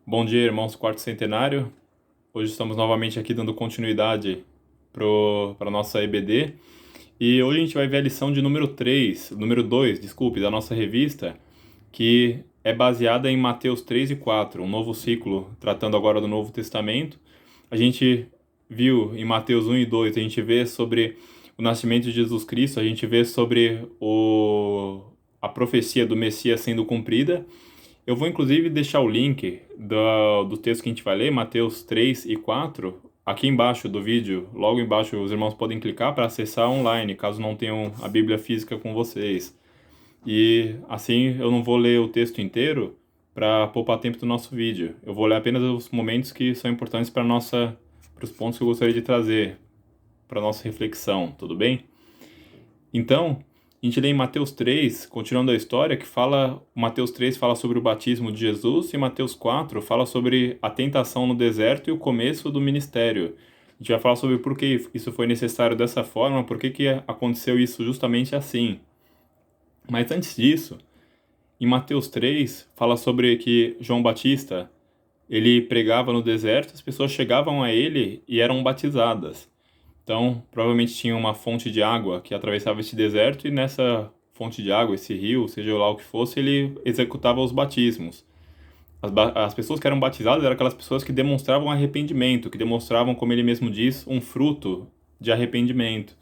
Bom dia, irmãos, quarto centenário. Hoje estamos novamente aqui dando continuidade para a nossa EBD. E hoje a gente vai ver a lição de número 2, desculpe, da nossa revista, que é baseada em Mateus 3 e 4, um novo ciclo tratando agora do Novo Testamento. A gente viu em Mateus 1 e 2, a gente vê sobre o nascimento de Jesus Cristo, a gente vê sobre a profecia do Messias sendo cumprida. Eu vou inclusive deixar o link do texto que a gente vai ler, Mateus 3 e 4, aqui embaixo do vídeo. Logo embaixo os irmãos podem clicar para acessar online, caso não tenham a Bíblia física com vocês. E assim eu não vou ler o texto inteiro para poupar tempo do nosso vídeo. Eu vou ler apenas os momentos que são importantes para os pontos que eu gostaria de trazer para nossa reflexão, tudo bem? Então, a gente lê em Mateus 3, continuando a história, Mateus 3 fala sobre o batismo de Jesus e Mateus 4 fala sobre a tentação no deserto e o começo do ministério. A gente vai falar sobre por que isso foi necessário dessa forma, por que aconteceu isso justamente assim. Mas antes disso, em Mateus 3 fala sobre que João Batista, ele pregava no deserto, as pessoas chegavam a ele e eram batizadas. Então, provavelmente tinha uma fonte de água que atravessava esse deserto e nessa fonte de água, esse rio, seja lá o que fosse, ele executava os batismos. As pessoas que eram batizadas eram aquelas pessoas que demonstravam arrependimento, que demonstravam, como ele mesmo diz, um fruto de arrependimento.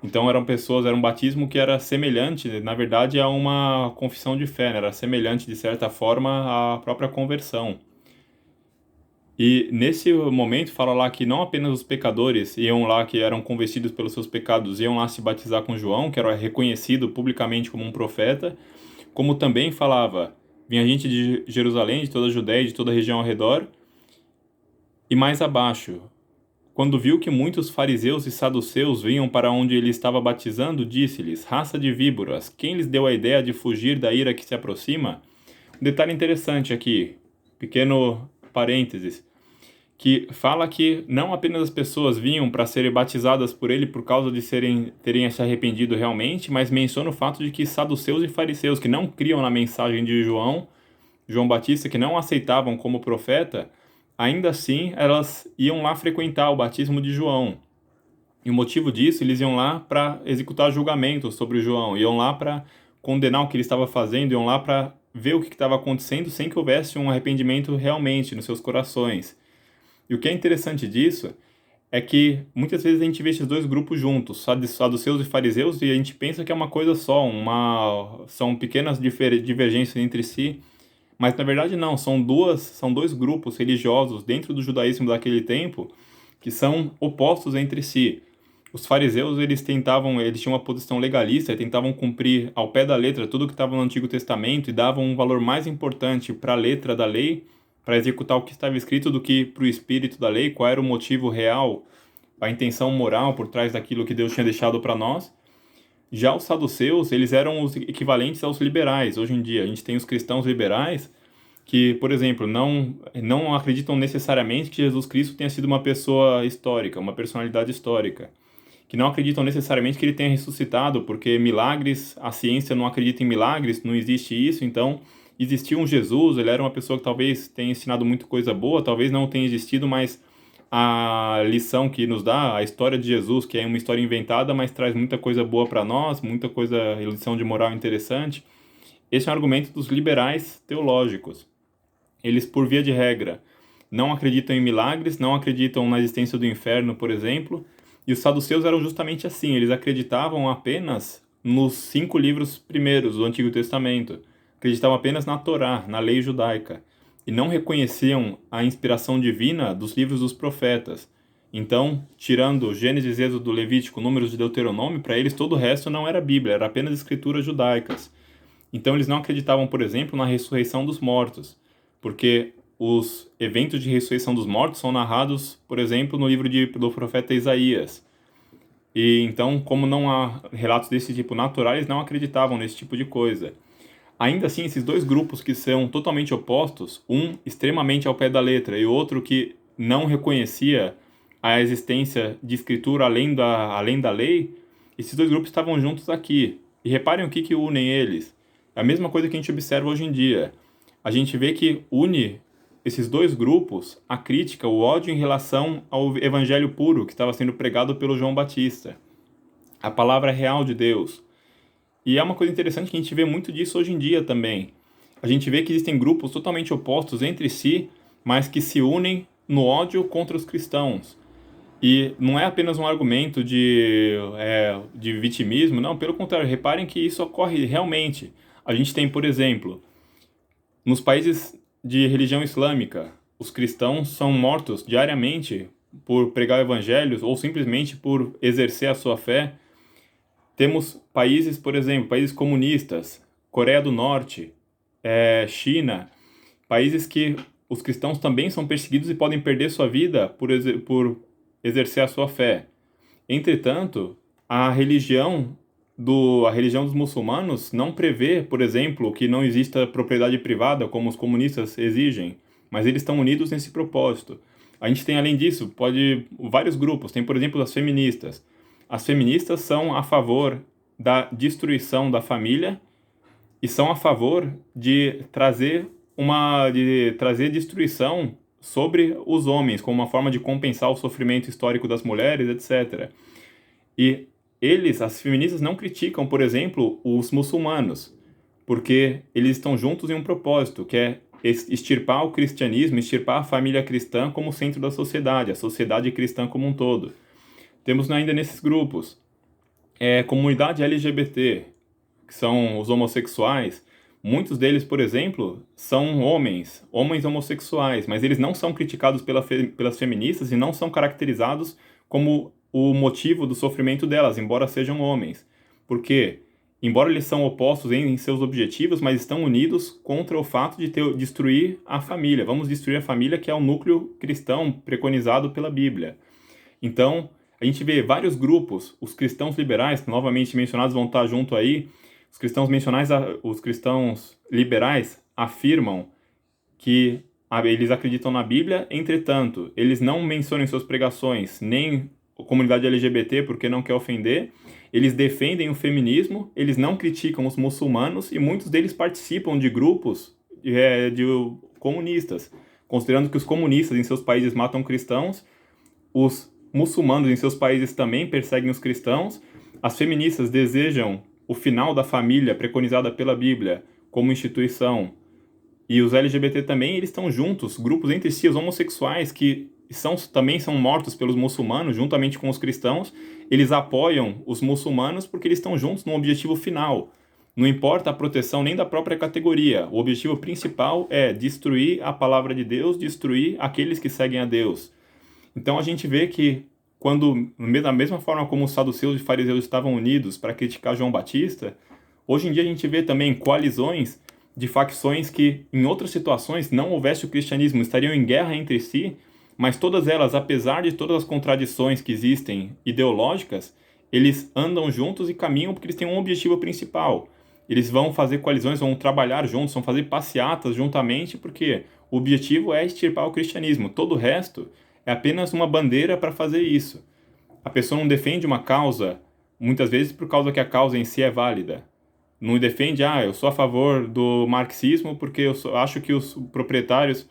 Então era um batismo que era semelhante, na verdade, a uma confissão de fé, né? Era semelhante, de certa forma, à própria conversão. E nesse momento fala lá que não apenas os pecadores iam lá, que eram convencidos pelos seus pecados, iam lá se batizar com João, que era reconhecido publicamente como um profeta, como também falava, vinha gente de Jerusalém, de toda a Judéia e de toda a região ao redor. E mais abaixo, quando viu que muitos fariseus e saduceus vinham para onde ele estava batizando, disse-lhes: raça de víboras, quem lhes deu a ideia de fugir da ira que se aproxima? Um detalhe interessante aqui, pequeno parênteses, que fala que não apenas as pessoas vinham para serem batizadas por ele por causa de terem se arrependido realmente, mas menciona o fato de que saduceus e fariseus que não criam na mensagem de João Batista, que não aceitavam como profeta, ainda assim elas iam lá frequentar o batismo de João. E o motivo disso, eles iam lá para executar julgamento sobre João, iam lá para condenar o que ele estava fazendo, iam lá para ver o que estava acontecendo sem que houvesse um arrependimento realmente nos seus corações. E o que é interessante disso é que muitas vezes a gente vê esses dois grupos juntos, saduceus e fariseus, e a gente pensa que é uma coisa só, são pequenas divergências entre si, mas na verdade não, são dois grupos religiosos dentro do judaísmo daquele tempo que são opostos entre si. Os fariseus, eles tinham uma posição legalista, e tentavam cumprir ao pé da letra tudo que estava no Antigo Testamento e davam um valor mais importante para a letra da lei, para executar o que estava escrito, do que para o espírito da lei, qual era o motivo real, a intenção moral por trás daquilo que Deus tinha deixado para nós. Já os saduceus, eles eram os equivalentes aos liberais. Hoje em dia, a gente tem os cristãos liberais que, por exemplo, não acreditam necessariamente que Jesus Cristo tenha sido uma pessoa histórica, uma personalidade histórica, que não acreditam necessariamente que ele tenha ressuscitado, porque milagres, a ciência não acredita em milagres, não existe isso, então existiu um Jesus, ele era uma pessoa que talvez tenha ensinado muita coisa boa, talvez não tenha existido, mas a lição que nos dá, a história de Jesus, que é uma história inventada, mas traz muita coisa boa para nós, muita coisa, lição de moral interessante. Esse é um argumento dos liberais teológicos. Eles, por via de regra, não acreditam em milagres, não acreditam na existência do inferno, por exemplo, e os saduceus eram justamente assim, eles acreditavam apenas nos 5 livros primeiros do Antigo Testamento, acreditavam apenas na Torá, na lei judaica, e não reconheciam a inspiração divina dos livros dos profetas. Então, tirando Gênesis, Êxodo, Levítico, Números de Deuteronômio, para eles todo o resto não era Bíblia, era apenas escrituras judaicas. Então eles não acreditavam, por exemplo, na ressurreição dos mortos, porque os eventos de ressurreição dos mortos são narrados, por exemplo, no livro do profeta Isaías. E então, como não há relatos desse tipo naturais, eles não acreditavam nesse tipo de coisa. Ainda assim, esses dois grupos que são totalmente opostos, um extremamente ao pé da letra e outro que não reconhecia a existência de escritura além da lei, esses dois grupos estavam juntos aqui. E reparem o que unem eles. É a mesma coisa que a gente observa hoje em dia. A gente vê que une esses dois grupos a crítica, o ódio em relação ao evangelho puro que estava sendo pregado pelo João Batista, a palavra real de Deus. E é uma coisa interessante que a gente vê muito disso hoje em dia também. A gente vê que existem grupos totalmente opostos entre si, mas que se unem no ódio contra os cristãos. E não é apenas um argumento de vitimismo, não, pelo contrário, reparem que isso ocorre realmente. A gente tem, por exemplo, nos países de religião islâmica, os cristãos são mortos diariamente por pregar o evangelho ou simplesmente por exercer a sua fé. Temos países, por exemplo, países comunistas, Coreia do Norte, China, países que os cristãos também são perseguidos e podem perder sua vida por exercer a sua fé. Entretanto, a religião dos muçulmanos não prevê, por exemplo, que não exista propriedade privada, como os comunistas exigem, mas eles estão unidos nesse propósito. A gente tem, além disso, vários grupos. Tem, por exemplo, as feministas. As feministas são a favor da destruição da família e são a favor de trazer destruição sobre os homens, como uma forma de compensar o sofrimento histórico das mulheres, etc. E as feministas, não criticam, por exemplo, os muçulmanos, porque eles estão juntos em um propósito, que é extirpar o cristianismo, extirpar a família cristã como centro da sociedade, a sociedade cristã como um todo. Temos ainda nesses grupos comunidade LGBT, que são os homossexuais. Muitos deles, por exemplo, são homens homossexuais, mas eles não são criticados pelas feministas e não são caracterizados como o motivo do sofrimento delas, embora sejam homens. Porque, embora eles são opostos em seus objetivos, mas estão unidos contra o fato de destruir a família. Vamos destruir a família, que é o núcleo cristão preconizado pela Bíblia. Então, a gente vê vários grupos, os cristãos liberais, novamente mencionados, vão estar junto aí. Os cristãos liberais afirmam que eles acreditam na Bíblia, entretanto, eles não mencionam em suas pregações nem a comunidade LGBT porque não quer ofender, eles defendem o feminismo, eles não criticam os muçulmanos e muitos deles participam de grupos de comunistas, considerando que os comunistas em seus países matam cristãos, os muçulmanos em seus países também perseguem os cristãos, as feministas desejam o final da família preconizada pela Bíblia como instituição, e os LGBT também, eles estão juntos, grupos entre si, os homossexuais que também são mortos pelos muçulmanos, juntamente com os cristãos, eles apoiam os muçulmanos porque eles estão juntos no objetivo final. Não importa a proteção nem da própria categoria, o objetivo principal é destruir a palavra de Deus, destruir aqueles que seguem a Deus. Então a gente vê que da mesma forma como os saduceus e fariseus estavam unidos para criticar João Batista, hoje em dia a gente vê também coalizões de facções que, em outras situações, não houvesse o cristianismo, estariam em guerra entre si, mas todas elas, apesar de todas as contradições que existem ideológicas, eles andam juntos e caminham porque eles têm um objetivo principal. Eles vão fazer coalizões, vão trabalhar juntos, vão fazer passeatas juntamente, porque o objetivo é extirpar o cristianismo. Todo o resto é apenas uma bandeira para fazer isso. A pessoa não defende uma causa, muitas vezes por causa que a causa em si é válida. Não defende, eu sou a favor do marxismo porque eu acho que os proprietários,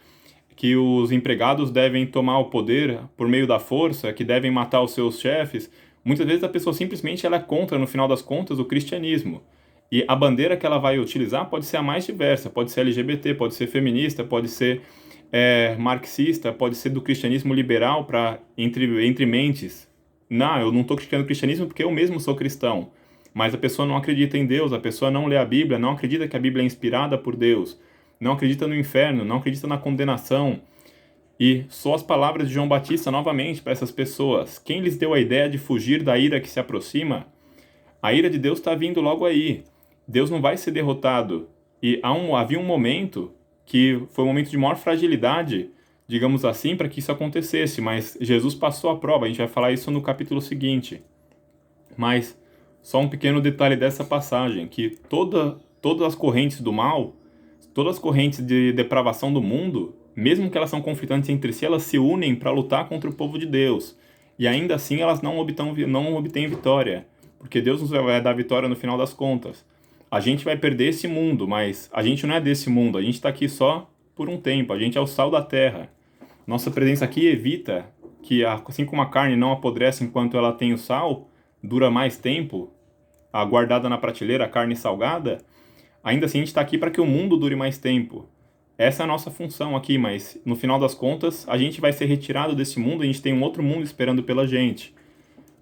que os empregados devem tomar o poder por meio da força, que devem matar os seus chefes. Muitas vezes a pessoa simplesmente ela é contra, no final das contas, o cristianismo. E a bandeira que ela vai utilizar pode ser a mais diversa, pode ser LGBT, pode ser feminista, pode ser marxista, pode ser do cristianismo liberal entre mentes. Não, eu não estou criticando o cristianismo porque eu mesmo sou cristão. Mas a pessoa não acredita em Deus, a pessoa não lê a Bíblia, não acredita que a Bíblia é inspirada por Deus, não acredita no inferno, não acredita na condenação. E só as palavras de João Batista novamente para essas pessoas. Quem lhes deu a ideia de fugir da ira que se aproxima? A ira de Deus está vindo logo aí. Deus não vai ser derrotado. E havia um momento que foi um momento de maior fragilidade, digamos assim, para que isso acontecesse. Mas Jesus passou a prova. A gente vai falar isso no capítulo seguinte. Mas só um pequeno detalhe dessa passagem, que todas as correntes do mal, todas as correntes de depravação do mundo, mesmo que elas são conflitantes entre si, elas se unem para lutar contra o povo de Deus. E ainda assim elas não obtêm vitória, porque Deus nos vai dar vitória no final das contas. A gente vai perder esse mundo, mas a gente não é desse mundo, a gente está aqui só por um tempo. A gente é o sal da terra. Nossa presença aqui evita que, assim como a carne não apodrece enquanto ela tem o sal, dura mais tempo, guardada na prateleira, a carne salgada, ainda assim a gente está aqui para que o mundo dure mais tempo. Essa é a nossa função aqui, mas no final das contas, a gente vai ser retirado desse mundo, a gente tem um outro mundo esperando pela gente.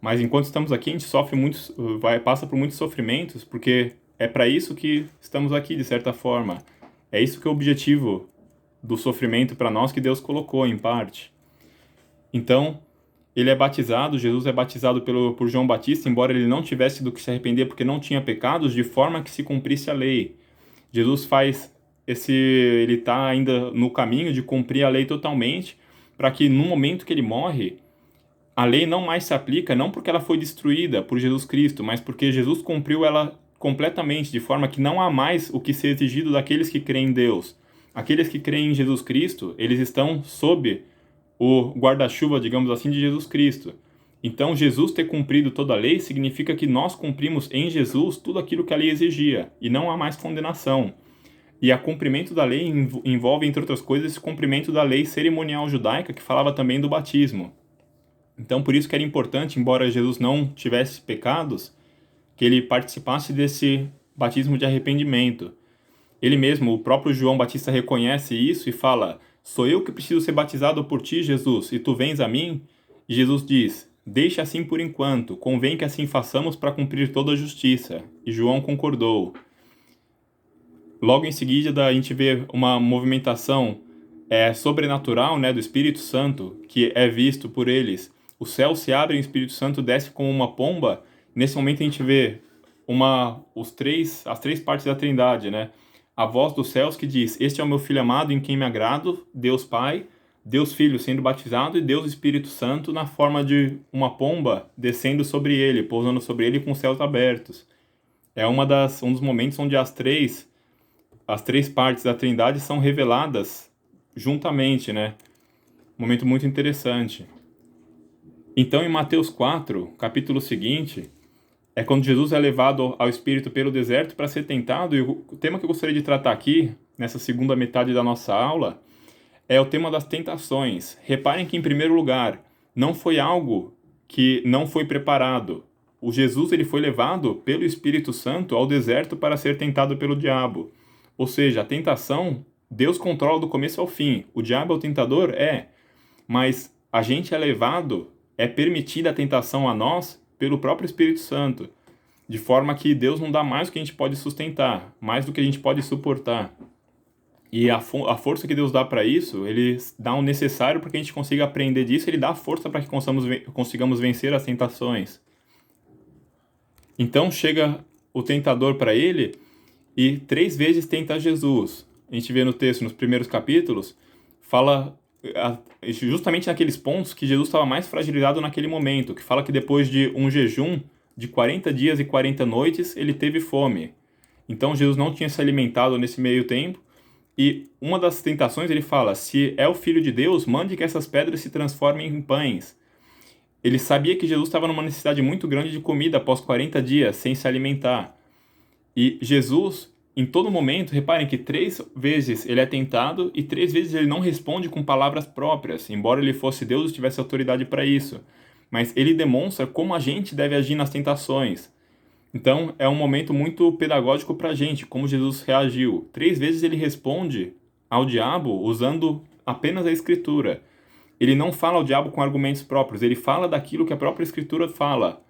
Mas enquanto estamos aqui, a gente passa por muitos sofrimentos, porque é para isso que estamos aqui, de certa forma. É isso que é o objetivo do sofrimento para nós que Deus colocou, em parte. Então, ele é batizado, Jesus é batizado por João Batista, embora ele não tivesse do que se arrepender porque não tinha pecados, de forma que se cumprisse a lei. Jesus ele está ainda no caminho de cumprir a lei totalmente, para que no momento que ele morre, a lei não mais se aplica, não porque ela foi destruída por Jesus Cristo, mas porque Jesus cumpriu ela completamente, de forma que não há mais o que ser exigido daqueles que creem em Deus. Aqueles que creem em Jesus Cristo, eles estão sob o guarda-chuva, digamos assim, de Jesus Cristo. Então, Jesus ter cumprido toda a lei significa que nós cumprimos em Jesus tudo aquilo que a lei exigia, e não há mais condenação. E o cumprimento da lei envolve, entre outras coisas, esse cumprimento da lei cerimonial judaica, que falava também do batismo. Então, por isso que era importante, embora Jesus não tivesse pecados, que ele participasse desse batismo de arrependimento. Ele mesmo, o próprio João Batista, reconhece isso e fala: sou eu que preciso ser batizado por ti, Jesus, e tu vens a mim? E Jesus diz: deixa assim por enquanto, convém que assim façamos para cumprir toda a justiça. E João concordou. Logo em seguida, a gente vê uma movimentação sobrenatural, né, do Espírito Santo, que é visto por eles. O céu se abre e o Espírito Santo desce como uma pomba. Nesse momento a gente vê as três partes da Trindade, né? A voz dos céus que diz: este é o meu Filho amado em quem me agrado, Deus Pai, Deus Filho sendo batizado e Deus Espírito Santo na forma de uma pomba descendo sobre ele, pousando sobre ele com os céus abertos. É um dos momentos onde as três partes da Trindade são reveladas juntamente, né? Um momento muito interessante. Então, em Mateus 4, capítulo seguinte, é quando Jesus é levado ao Espírito pelo deserto para ser tentado, e o tema que eu gostaria de tratar aqui, nessa segunda metade da nossa aula, é o tema das tentações. Reparem que, em primeiro lugar, não foi algo que não foi preparado. O Jesus ele foi levado pelo Espírito Santo ao deserto para ser tentado pelo diabo. Ou seja, a tentação, Deus controla do começo ao fim. O diabo é o tentador? Mas a gente é permitida a tentação a nós pelo próprio Espírito Santo, de forma que Deus não dá mais do que a gente pode sustentar, mais do que a gente pode suportar. E a força que Deus dá para isso, ele dá o necessário para que a gente consiga aprender disso, ele dá a força para que consigamos vencer as tentações. Então chega o tentador para ele e 3 vezes tenta Jesus. A gente vê no texto, nos primeiros capítulos, fala justamente naqueles pontos que Jesus estava mais fragilizado naquele momento, que fala que depois de um jejum de 40 dias e 40 noites, ele teve fome. Então Jesus não tinha se alimentado nesse meio tempo, e uma das tentações ele fala: se é o Filho de Deus, mande que essas pedras se transformem em pães. Ele sabia que Jesus estava numa necessidade muito grande de comida após 40 dias, sem se alimentar. E Jesus, em todo momento, reparem que 3 vezes ele é tentado e 3 vezes ele não responde com palavras próprias, embora ele fosse Deus e tivesse autoridade para isso. Mas ele demonstra como a gente deve agir nas tentações. Então, é um momento muito pedagógico para a gente, como Jesus reagiu. 3 vezes ele responde ao diabo usando apenas a Escritura. Ele não fala ao diabo com argumentos próprios, ele fala daquilo que a própria Escritura fala.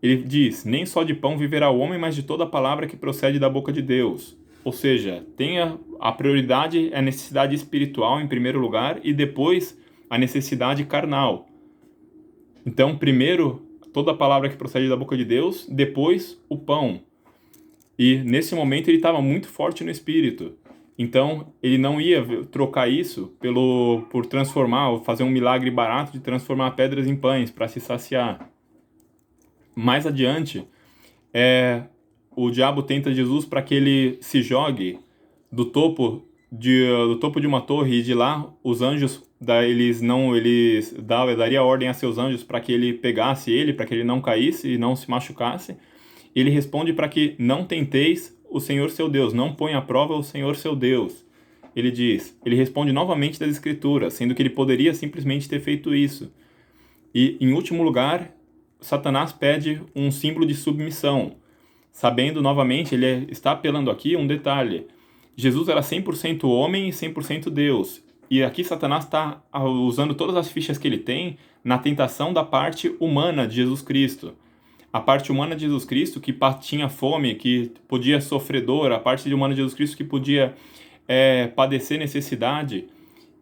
Ele diz: nem só de pão viverá o homem, mas de toda palavra que procede da boca de Deus. Ou seja, tenha a prioridade é a necessidade espiritual em primeiro lugar e depois a necessidade carnal. Então, primeiro, toda a palavra que procede da boca de Deus, depois o pão. E nesse momento ele estava muito forte no espírito. Então, ele não ia trocar isso por transformar, ou fazer um milagre barato de transformar pedras em pães para se saciar. Mais adiante, o diabo tenta Jesus para que ele se jogue do topo de uma torre, e de lá os anjos daria ordem a seus anjos para que ele pegasse ele, para que ele não caísse e não se machucasse. Ele responde para que não tenteis o Senhor seu Deus, não põe à prova o Senhor seu Deus. ele diz, ele responde novamente das Escrituras, sendo que ele poderia simplesmente ter feito isso. E, em último lugar, Satanás pede um símbolo de submissão, sabendo novamente, está apelando aqui um detalhe. Jesus era 100% homem e 100% Deus. E aqui Satanás está usando todas as fichas que ele tem na tentação da parte humana de Jesus Cristo. A parte humana de Jesus Cristo que tinha fome, que podia sofrer dor, a parte humana de Jesus Cristo que podia padecer necessidade.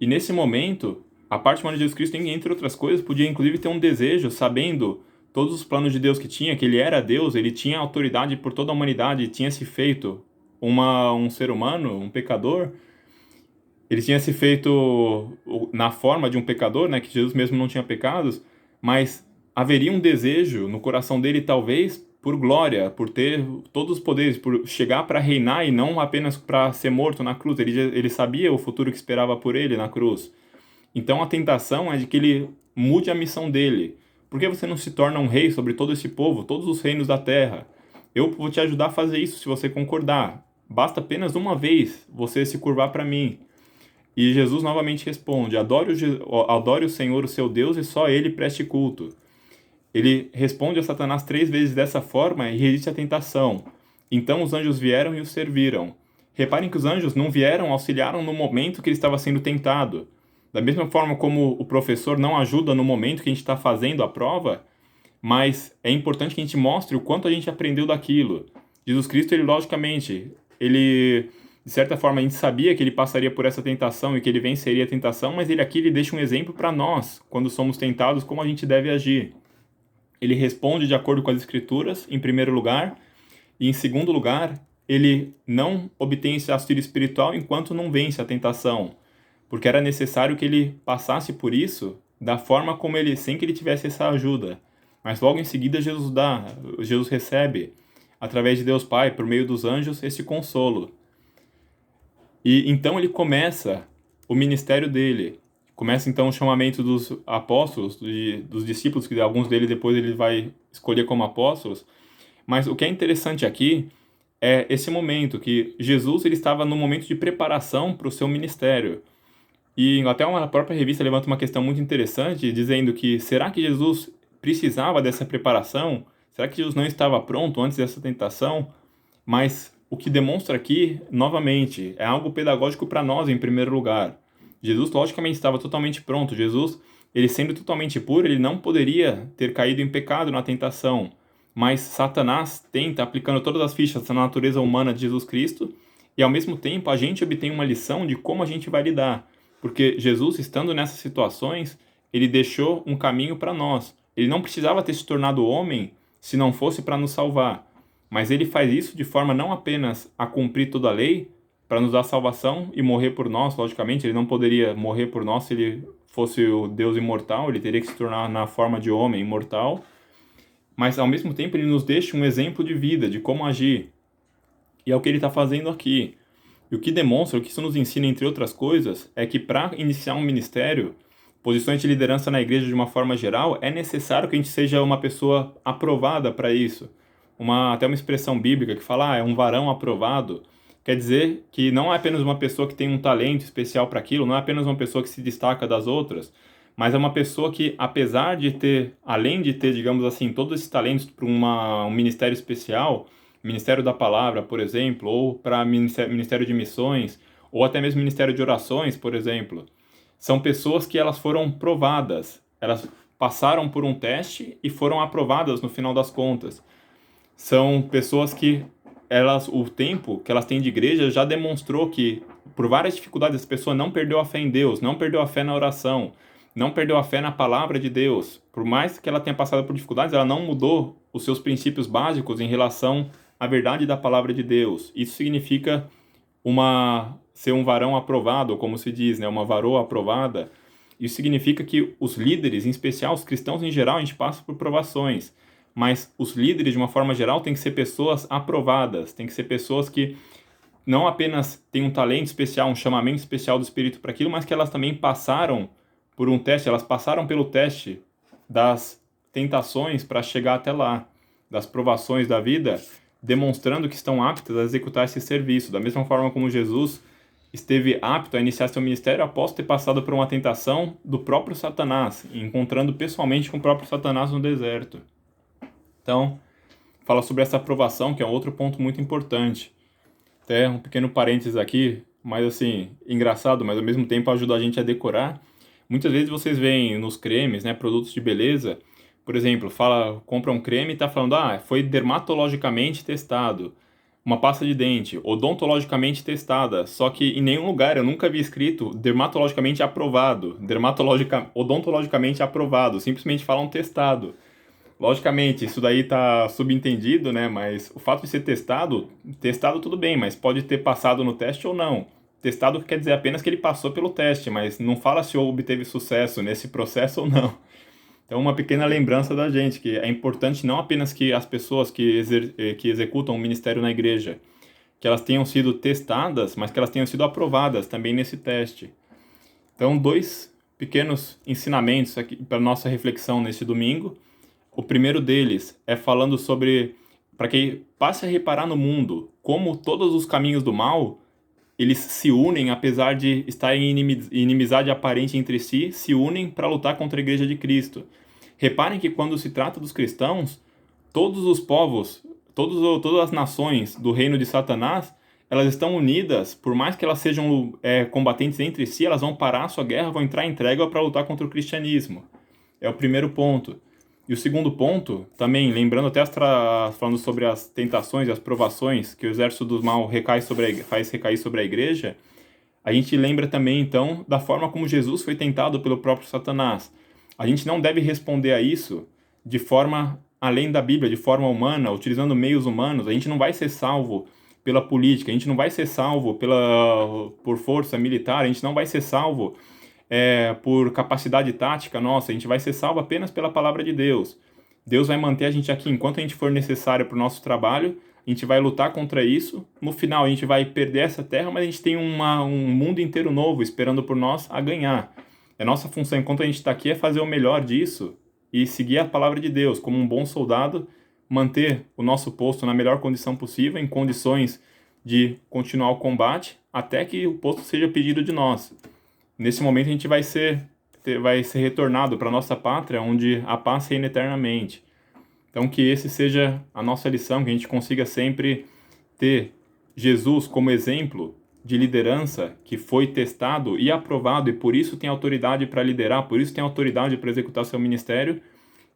E nesse momento, a parte humana de Jesus Cristo, entre outras coisas, podia inclusive ter um desejo, sabendo todos os planos de Deus que tinha, que ele era Deus, ele tinha autoridade por toda a humanidade, tinha se feito um ser humano, um pecador. Ele tinha se feito na forma de um pecador, né, que Jesus mesmo não tinha pecados, mas haveria um desejo no coração dele, talvez, por glória, por ter todos os poderes, por chegar para reinar e não apenas para ser morto na cruz. Ele sabia o futuro que esperava por ele na cruz. Então a tentação é de que ele mude a missão dele. Por que você não se torna um rei sobre todo esse povo, todos os reinos da terra? Eu vou te ajudar a fazer isso se você concordar. Basta apenas uma vez você se curvar para mim. E Jesus novamente responde, adore o Senhor, o seu Deus, e só a Ele preste culto. Ele responde a Satanás 3 vezes dessa forma e resiste à tentação. Então os anjos vieram e o serviram. Reparem que os anjos não vieram, auxiliaram no momento que ele estava sendo tentado. Da mesma forma como o professor não ajuda no momento que a gente está fazendo a prova, mas é importante que a gente mostre o quanto a gente aprendeu daquilo. Jesus Cristo, de certa forma, a gente sabia que ele passaria por essa tentação e que ele venceria a tentação, mas ele deixa um exemplo para nós, quando somos tentados, como a gente deve agir. Ele responde de acordo com as Escrituras, em primeiro lugar, e em segundo lugar, ele não obtém esse auxílio espiritual enquanto não vence a tentação, porque era necessário que ele passasse por isso da forma como ele, sem que ele tivesse essa ajuda. Mas logo em seguida Jesus recebe, através de Deus Pai, por meio dos anjos, esse consolo. E então ele começa o ministério dele. Começa então o chamamento dos apóstolos, dos discípulos, que alguns deles depois ele vai escolher como apóstolos. Mas o que é interessante aqui é esse momento, que Jesus ele estava no momento de preparação para o seu ministério. E até uma própria revista levanta uma questão muito interessante, dizendo que será que Jesus precisava dessa preparação? Será que Jesus não estava pronto antes dessa tentação? Mas o que demonstra aqui, novamente, é algo pedagógico para nós em primeiro lugar. Jesus, logicamente, estava totalmente pronto. Jesus, ele sendo totalmente puro, ele não poderia ter caído em pecado na tentação. Mas Satanás tenta, aplicando todas as fichas da natureza humana de Jesus Cristo, e ao mesmo tempo a gente obtém uma lição de como a gente vai lidar. Porque Jesus, estando nessas situações, ele deixou um caminho para nós. Ele não precisava ter se tornado homem se não fosse para nos salvar. Mas ele faz isso de forma não apenas a cumprir toda a lei, para nos dar salvação e morrer por nós, logicamente, ele não poderia morrer por nós se ele fosse o Deus imortal, ele teria que se tornar na forma de homem imortal, mas ao mesmo tempo ele nos deixa um exemplo de vida, de como agir, e é o que ele está fazendo aqui. E o que demonstra, o que isso nos ensina, entre outras coisas, é que para iniciar um ministério, posições de liderança na igreja de uma forma geral, é necessário que a gente seja uma pessoa aprovada para isso. Até uma expressão bíblica que fala, é um varão aprovado. Quer dizer que não é apenas uma pessoa que tem um talento especial para aquilo, não é apenas uma pessoa que se destaca das outras, mas é uma pessoa que, apesar de ter, além de ter, digamos assim, todos esses talentos para um ministério especial, Ministério da Palavra, por exemplo, ou para Ministério de Missões, ou até mesmo Ministério de Orações, por exemplo, são pessoas que elas foram provadas, elas passaram por um teste e foram aprovadas no final das contas. São pessoas que o tempo que elas têm de igreja já demonstrou que, por várias dificuldades, essa pessoa não perdeu a fé em Deus, não perdeu a fé na oração, não perdeu a fé na palavra de Deus. Por mais que ela tenha passado por dificuldades, ela não mudou os seus princípios básicos em relação à verdade da palavra de Deus. Isso significa ser um varão aprovado, como se diz, né? Uma varoa aprovada. Isso significa que os líderes, em especial os cristãos em geral, a gente passa por provações. Mas os líderes, de uma forma geral, têm que ser pessoas aprovadas, têm que ser pessoas que não apenas têm um talento especial, um chamamento especial do Espírito para aquilo, mas que elas também passaram por um teste, elas passaram pelo teste das tentações para chegar até lá, das provações da vida, demonstrando que estão aptas a executar esse serviço. Da mesma forma como Jesus esteve apto a iniciar seu ministério após ter passado por uma tentação do próprio Satanás, encontrando pessoalmente com o próprio Satanás no deserto. Então, fala sobre essa aprovação, que é um outro ponto muito importante. Até um pequeno parênteses aqui, mas assim, engraçado, mas ao mesmo tempo ajuda a gente a decorar. Muitas vezes vocês veem nos cremes, né, produtos de beleza, por exemplo, compra um creme e está falando, foi dermatologicamente testado. Uma pasta de dente, odontologicamente testada, só que em nenhum lugar eu nunca vi escrito dermatologicamente aprovado, odontologicamente aprovado, simplesmente falam testado. Logicamente, isso daí está subentendido, né? Mas o fato de ser testado tudo bem, mas pode ter passado no teste ou não. Testado quer dizer apenas que ele passou pelo teste, mas não fala se obteve sucesso nesse processo ou não. Então, uma pequena lembrança da gente, que é importante não apenas que as pessoas que executam o ministério na igreja, que elas tenham sido testadas, mas que elas tenham sido aprovadas também nesse teste. Então, 2 pequenos ensinamentos aqui para nossa reflexão nesse domingo. O primeiro deles é falando sobre, para que passe a reparar no mundo, como todos os caminhos do mal, eles se unem, apesar de estarem em inimizade aparente entre si, se unem para lutar contra a igreja de Cristo. Reparem que quando se trata dos cristãos, todos os povos, todas as nações do reino de Satanás, elas estão unidas, por mais que elas sejam combatentes entre si, elas vão parar a sua guerra, vão entrar em trégua para lutar contra o cristianismo. É o primeiro ponto. E o segundo ponto, também lembrando até falando sobre as tentações e as provações que o exército do mal faz recair sobre a igreja, a gente lembra também então da forma como Jesus foi tentado pelo próprio Satanás. A gente não deve responder a isso de forma além da Bíblia, de forma humana, utilizando meios humanos. A gente não vai ser salvo pela política, a gente não vai ser salvo por força militar, a gente não vai ser salvo por capacidade tática nossa, a gente vai ser salvo apenas pela palavra de Deus. Deus vai manter a gente aqui enquanto a gente for necessário para o nosso trabalho, a gente vai lutar contra isso, no final a gente vai perder essa terra, mas a gente tem um mundo inteiro novo esperando por nós a ganhar. A nossa função enquanto a gente está aqui é fazer o melhor disso e seguir a palavra de Deus como um bom soldado, manter o nosso posto na melhor condição possível, em condições de continuar o combate, até que o posto seja pedido de nós. Nesse momento a gente vai ser retornado para a nossa pátria, onde a paz reina eternamente. Então que esse seja a nossa lição, que a gente consiga sempre ter Jesus como exemplo de liderança que foi testado e aprovado e por isso tem autoridade para liderar, por isso tem autoridade para executar seu ministério,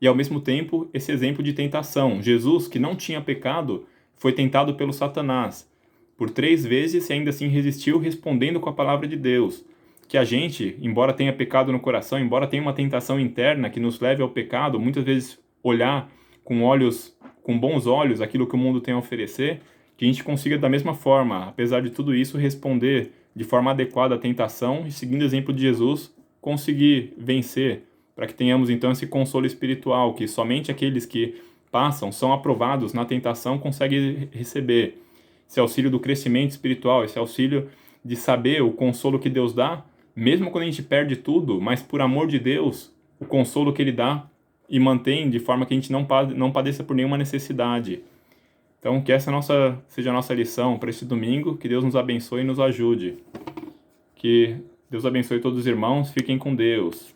e ao mesmo tempo esse exemplo de tentação. Jesus, que não tinha pecado, foi tentado pelo Satanás por 3 vezes e ainda assim resistiu, respondendo com a palavra de Deus. Que a gente, embora tenha pecado no coração, embora tenha uma tentação interna que nos leve ao pecado, muitas vezes olhar com bons olhos aquilo que o mundo tem a oferecer, que a gente consiga da mesma forma, apesar de tudo isso, responder de forma adequada à tentação e, seguindo o exemplo de Jesus, conseguir vencer, para que tenhamos então esse consolo espiritual, que somente aqueles que passam, são aprovados na tentação, conseguem receber esse auxílio do crescimento espiritual, esse auxílio de saber o consolo que Deus dá, mesmo quando a gente perde tudo, mas por amor de Deus, o consolo que Ele dá e mantém de forma que a gente não padeça por nenhuma necessidade. Então, que essa seja a nossa lição para esse domingo, que Deus nos abençoe e nos ajude. Que Deus abençoe todos os irmãos, fiquem com Deus.